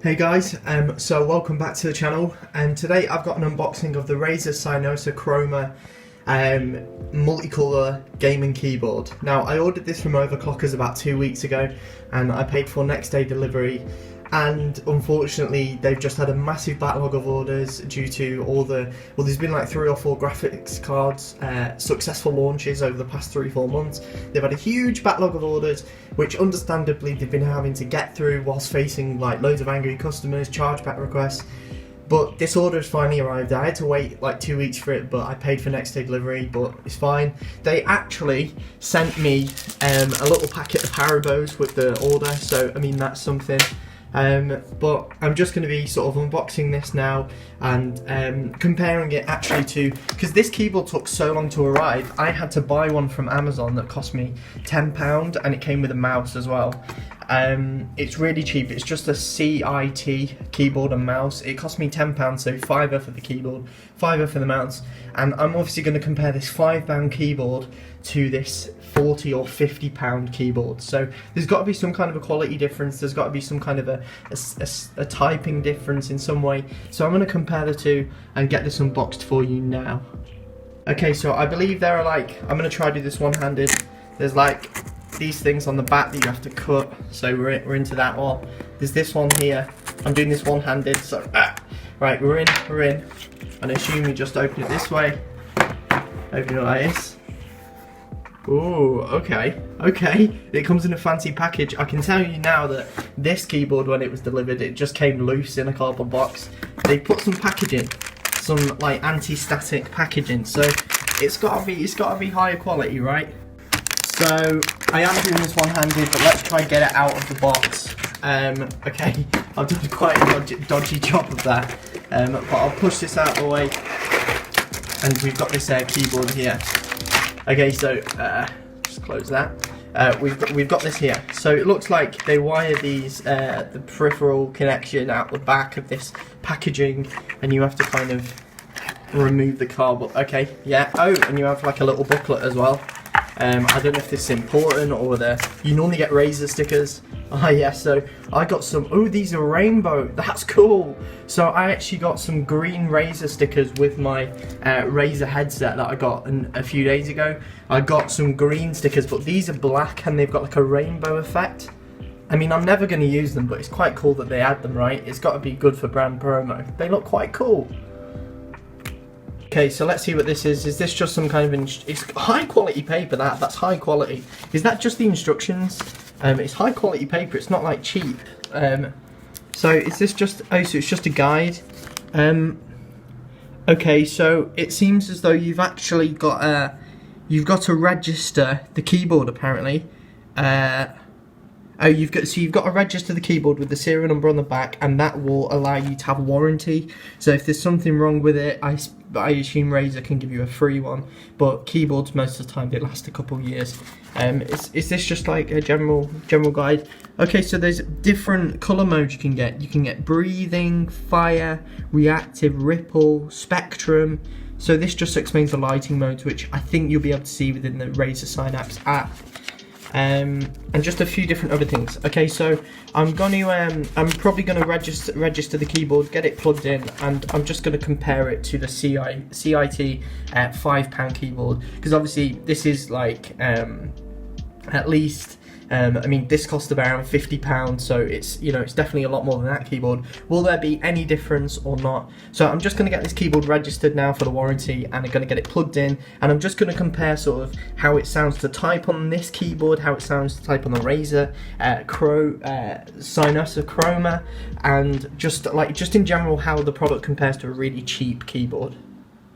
Hey guys, so welcome back to the channel, and today I've got an unboxing of the Razer Cynosa Chroma multicolour gaming keyboard. Now I ordered this from Overclockers about 2 weeks ago and I paid for next day delivery, and unfortunately they've just had a massive backlog of orders due to all the, well, there's been like 3 or 4 graphics cards successful launches over the past 3-4 months. They've had a huge backlog of orders which understandably they've been having to get through whilst facing like loads of angry customers, chargeback requests. But this order has finally arrived. I had to wait like 2 weeks for it, but I paid for next day delivery, but it's fine. They actually sent me a little packet of Haribos with the order, so I mean that's something. But I'm just going to be sort of unboxing this now and comparing it actually to, because this keyboard took so long to arrive, I had to buy one from Amazon that cost me £10 and it came with a mouse as well. It's really cheap. It's just a CIT keyboard and mouse. It cost me £10, so £5 for the keyboard, £5 for the mouse, and I'm obviously going to compare this £5 keyboard to this £40 or £50 keyboard. So there's got to be some kind of a quality difference. There's got to be some kind of a typing difference in some way. So I'm going to compare the two and get this unboxed for you now. Okay, so I believe there are like, I'm going to try to do this one-handed. There's like these things on the back that you have to cut, so we're into that. Or there's this one here. I'm doing this one-handed, so right, we're in, and I assume you just open it this way, open it like this. Ooh, okay, it comes in a fancy package. I can tell you now that this keyboard, when it was delivered, it just came loose in a cardboard box. They put some packaging, some like anti-static packaging, so it's gotta be higher quality, right? So I am doing this one-handed, but let's try and get it out of the box. Okay, I've done quite a dodgy job of that, but I'll push this out of the way, and we've got this keyboard here. Okay, so just close that. We've got this here. So it looks like they wire these the peripheral connection out the back of this packaging, and you have to kind of remove the cardboard. Okay, yeah. Oh, and you have like a little booklet as well. I don't know if this is important or whether you normally get Razer stickers. Ah, yeah, so I got some, oh, these are rainbow, that's cool. So I actually got some green Razer stickers with my Razer headset that I got a few days ago. I got some green stickers, but these are black and they've got like a rainbow effect. I mean, I'm never going to use them, but it's quite cool that they add them, right? It's got to be good for brand promo. They look quite cool. Okay, so let's see what this is. Is this just some kind of, it's high quality paper, that's high quality. Is that just the instructions? It's high quality paper, it's not like cheap. So is this just, oh, so it's just a guide. Okay, so it seems as though you've actually got to register the keyboard apparently. You've got to register the keyboard with the serial number on the back, and that will allow you to have a warranty. So if there's something wrong with it, I assume Razer can give you a free one, but keyboards most of the time they last a couple of years. Is this just like a general guide? Okay, so there's different color modes you can get. You can get breathing, fire, reactive, ripple, spectrum. So this just explains the lighting modes, which I think you'll be able to see within the Razer Synapse app. And just a few different other things. Okay, so I'm probably gonna register the keyboard, get it plugged in, and I'm just gonna compare it to the CIT £5 keyboard, because obviously this is like at least I mean, this cost around £50, so it's, you know, it's definitely a lot more than that keyboard. Will there be any difference or not? So I'm just going to get this keyboard registered now for the warranty, and I'm going to get it plugged in, and I'm just going to compare sort of how it sounds to type on this keyboard, how it sounds to type on the Razer Cynosa Chroma, and just in general how the product compares to a really cheap keyboard.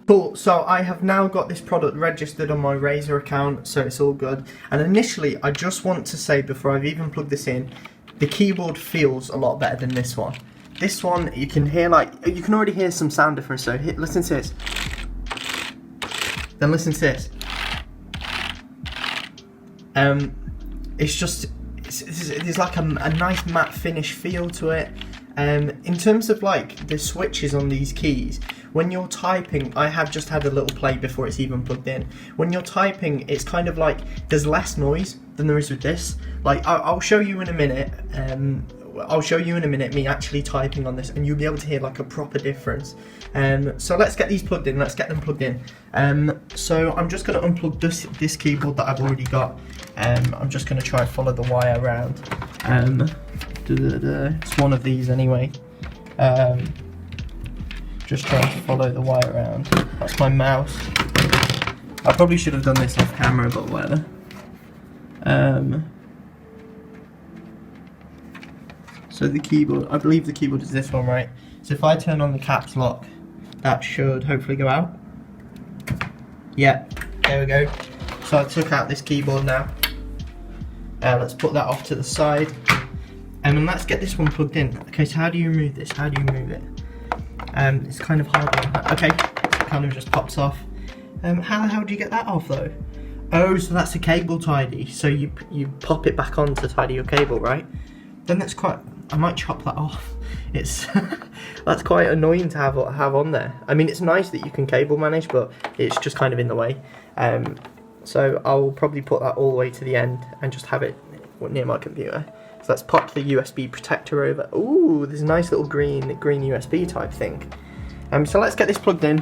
Cool, so I have now got this product registered on my Razer account, so it's all good. And initially, I just want to say, before I've even plugged this in, the keyboard feels a lot better than this one. This one, you can hear you can already hear some sound difference, so listen to this. Then listen to this. There's like a nice matte finish feel to it. In terms of like the switches on these keys, when you're typing, I have just had a little play before it's even plugged in. When you're typing, it's kind of like there's less noise than there is with this. Like I'll show you in a minute I'll show you in a minute me actually typing on this, and you'll be able to hear like a proper difference. So let's get these plugged in. Let's get them plugged in. So I'm just going to unplug this keyboard that I've already got. I'm just going to try and follow the wire around. It's one of these anyway. Just trying to follow the wire around. That's my mouse. I probably should have done this off camera, but whatever. So the keyboard, I believe the keyboard is this one, right? So if I turn on the caps lock, that should hopefully go out. Yeah, there we go. So I took out this keyboard now. Let's put that off to the side. And let's get this one plugged in. Okay, so how do you remove this? How do you remove it? It's kind of hard. Okay, kind of just pops off. How do you get that off though? Oh, so that's a cable tidy. So you pop it back on to tidy your cable, right? Then that's quite. I might chop that off. It's that's quite annoying to have on there. I mean, it's nice that you can cable manage, but it's just kind of in the way. So I'll probably put that all the way to the end and just have it near my computer. So let's pop the USB protector over. Ooh, there's a nice little green USB type thing. So let's get this plugged in.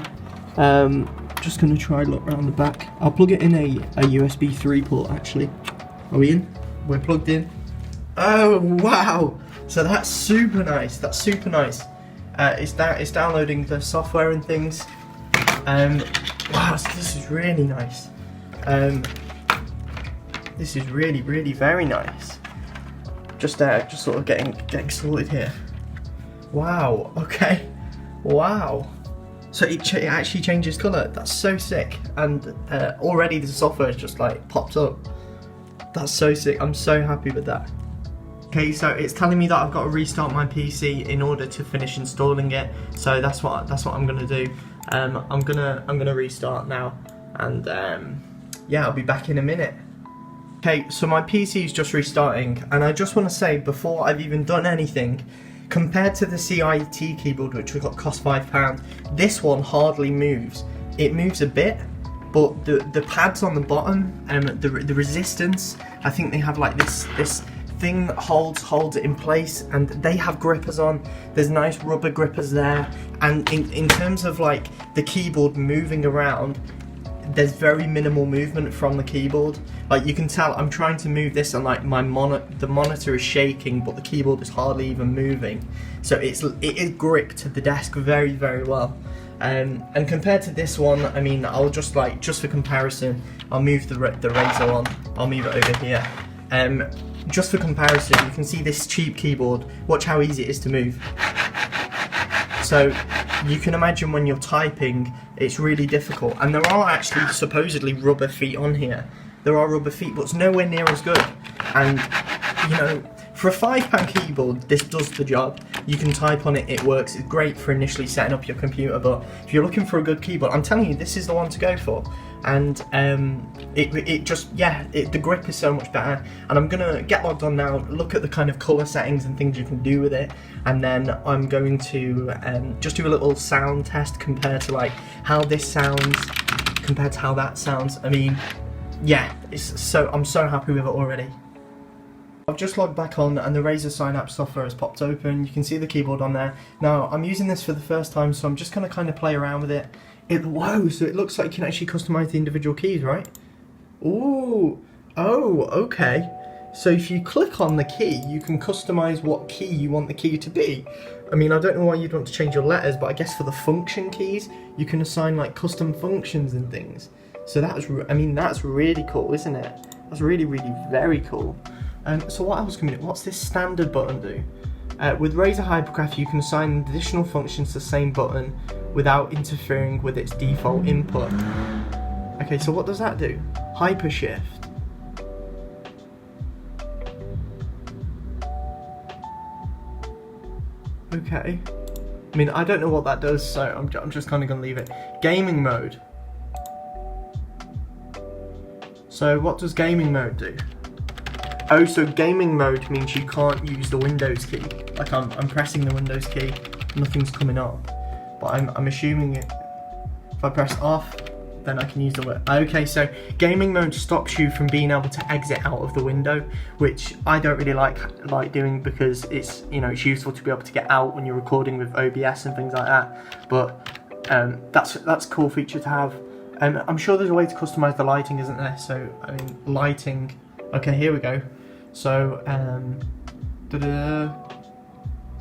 Just gonna try look around the back. I'll plug it in a USB 3 port actually. Are we in? We're plugged in. Oh wow! So that's super nice. That's super nice. It's downloading the software and things. Wow, so this is really nice. This is really very nice. Just sort of getting sorted here. Wow. Okay. Wow. So it actually changes colour. That's so sick. And already the software is just like popped up. That's so sick. I'm so happy with that. Okay, so it's telling me that I've got to restart my PC in order to finish installing it. So that's what I'm gonna do. I'm gonna restart now, and yeah, I'll be back in a minute. Okay, so my PC is just restarting, and I just want to say before I've even done anything, compared to the CIT keyboard, which cost £5, this one hardly moves. It moves a bit, but the pads on the bottom and the resistance, I think they have like this thing that holds it in place, and they have grippers on. There's nice rubber grippers there, and in terms of like the keyboard moving around, there's very minimal movement from the keyboard. Like you can tell I'm trying to move this, and like the monitor is shaking, but the keyboard is hardly even moving. So it is gripped the desk very well. And compared to this one, I mean, I'll just for comparison, I'll move the Razer on. I'll move it over here. Just for comparison, you can see this cheap keyboard. Watch how easy it is to move. So you can imagine when you're typing, it's really difficult. And there are actually supposedly rubber feet on here. There are rubber feet, but it's nowhere near as good. And you know, for a £5 keyboard, this does the job. You can type on it, it works. It's great for initially setting up your computer, but if you're looking for a good keyboard, I'm telling you, this is the one to go for. And the grip is so much better. And I'm gonna get logged on now, look at the kind of color settings and things you can do with it, and then I'm going to just do a little sound test compared to like how this sounds compared to how that sounds. I mean, yeah, I'm so happy with it already. I've just logged back on, and the Razer Synapse software has popped open. You can see the keyboard on there. Now I'm using this for the first time, so I'm just gonna kind of play around with it. Whoa, so it looks like you can actually customize the individual keys, right? Ooh, oh, okay. So if you click on the key, you can customize what key you want the key to be. I mean, I don't know why you'd want to change your letters, but I guess for the function keys, you can assign like custom functions and things. So that's really cool, isn't it? That's really very cool. So what else can we do? What's this standard button do? With Razer Hypercraft, you can assign additional functions to the same button without interfering with its default input. Okay, so what does that do? Hypershift. Okay. I mean, I don't know what that does, so I'm just kind of going to leave it. Gaming mode. So what does gaming mode do? Oh, so gaming mode means you can't use the Windows key. Like I'm pressing the Windows key, nothing's coming up. But I'm assuming if I press off, then I can use the word. Okay, so gaming mode stops you from being able to exit out of the window, which I don't really like doing, because it's, you know, it's useful to be able to get out when you're recording with OBS and things like that. But that's a cool feature to have. I'm sure there's a way to customize the lighting, isn't there? So I mean, lighting. Okay, here we go. So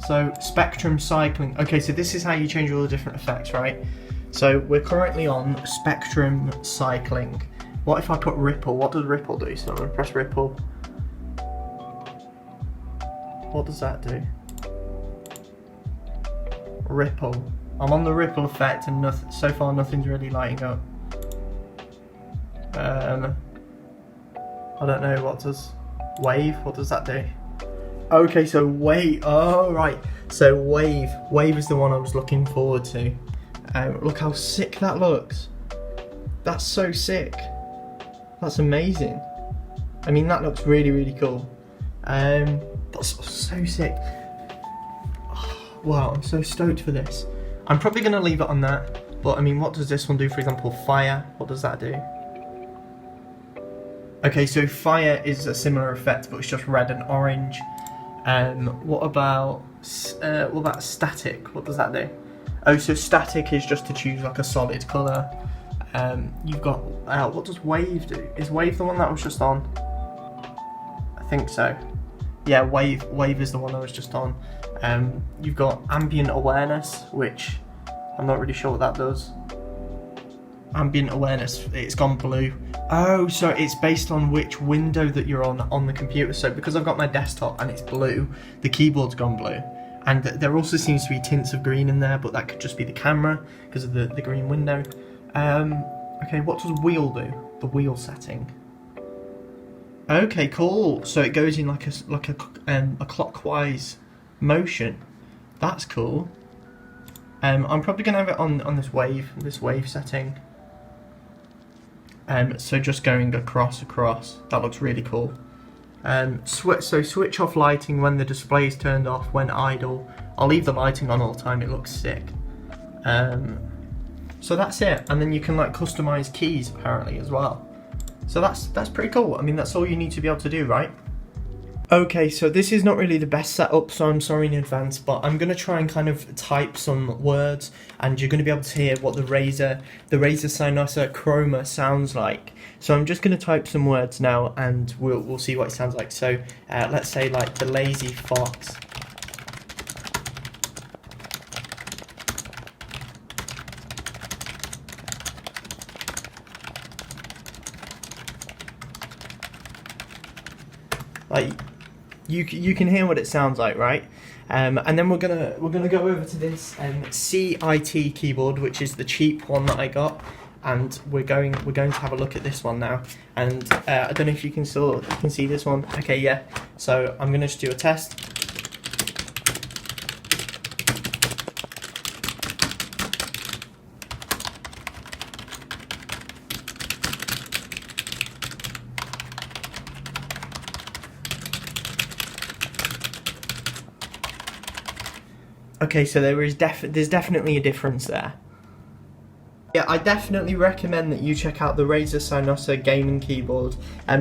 so spectrum cycling. Okay, so this is how you change all the different effects, right? So we're currently on spectrum cycling. What if I put ripple? What does ripple do? So I'm gonna press ripple. What does that do? Ripple. I'm on the ripple effect, and nothing, so far nothing's really lighting up. I don't know, what does wave? What does that do? Okay, so wave. Oh right. So wave is the one I was looking forward to. Look how sick that looks. That's so sick. That's amazing. I mean, that looks really, really cool. That's so sick. Oh, wow, I'm so stoked for this. I'm probably going to leave it on that. But I mean, what does this one do? For example, fire. What does that do? Okay, so fire is a similar effect, but it's just red and orange. What about static? What does that do? Oh, so static is just to choose like a solid colour. You've got, what does wave do? Is wave the one that I was just on? I think so. Yeah, wave is the one I was just on. You've got ambient awareness, which I'm not really sure what that does. Ambient awareness, it's gone blue. Oh, so it's based on which window that you're on the computer. So because I've got my desktop and it's blue, the keyboard's gone blue. And there also seems to be tints of green in there, but that could just be the camera because of the green window. Okay, what does wheel do? The wheel setting. Okay, cool. So it goes in like a clockwise motion. That's cool. I'm probably gonna have it on this wave setting. So just going across. That looks really cool. Switch off lighting when the display is turned off, when idle. I'll leave the lighting on all the time, it looks sick. So that's it, and then you can like customize keys apparently as well. So that's pretty cool. I mean, that's all you need to be able to do, right? Okay, so this is not really the best setup, so I'm sorry in advance, but I'm going to try and kind of type some words, and you're going to be able to hear what the Razer Cynosa Chroma sounds like. So I'm just going to type some words now, and we'll see what it sounds like. So let's say like the lazy fox. Like, you can hear what it sounds like, right? And then we're gonna go over to this CIT keyboard, which is the cheap one that I got, and we're going to have a look at this one now. And I don't know if you can see this one. Okay, yeah. So I'm gonna just do a test. Okay, so there's definitely a difference there. Yeah, I definitely recommend that you check out the Razer Cynosa gaming keyboard.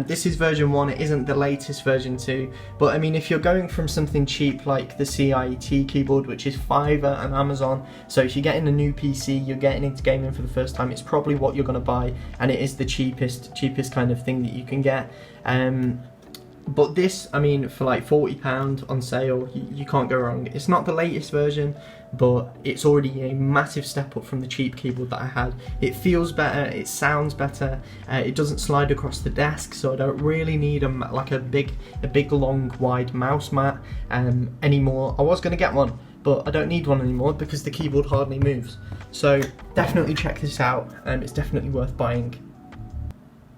This is version 1, it isn't the latest version 2, but I mean, if you're going from something cheap like the CIT keyboard, which is Fiverr and Amazon, so if you're getting a new PC, you're getting into gaming for the first time, it's probably what you're going to buy, and it is the cheapest kind of thing that you can get. But this, I mean, for like £40 on sale, you can't go wrong. It's not the latest version, but it's already a massive step up from the cheap keyboard that I had. It feels better, it sounds better, it doesn't slide across the desk, so I don't really need a big long wide mouse mat anymore. I was going to get one, but I don't need one anymore because the keyboard hardly moves. So definitely check this out, it's definitely worth buying.